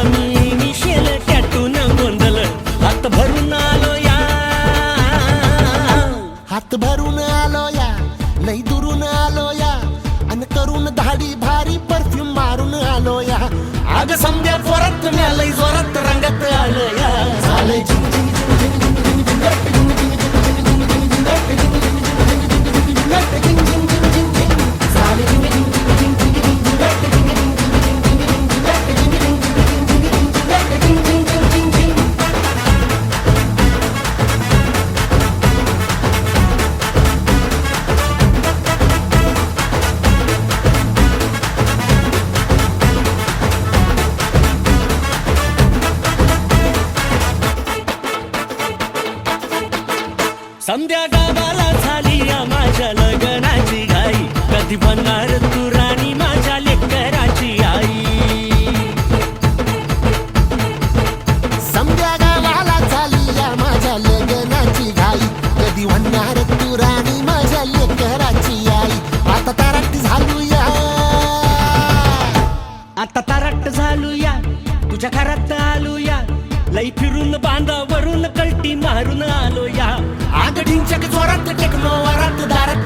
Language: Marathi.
मी मिशेल टॅटून गोंधळ हात भरून आलो या, हात भरून आलो या, लई दुरून आलो या, अन करून धाडी भारी परफ्यूम मारून आलो या. अग समद्या जोरात लई जोरात रंगात आलो या. झालंय झिंग झिंग झिंग झिंग झिंग झिंग झिंग झिंग झिंग झिंग समद्या गावाला झाली या माझ्या लग्नाची घाई, कधी बनणार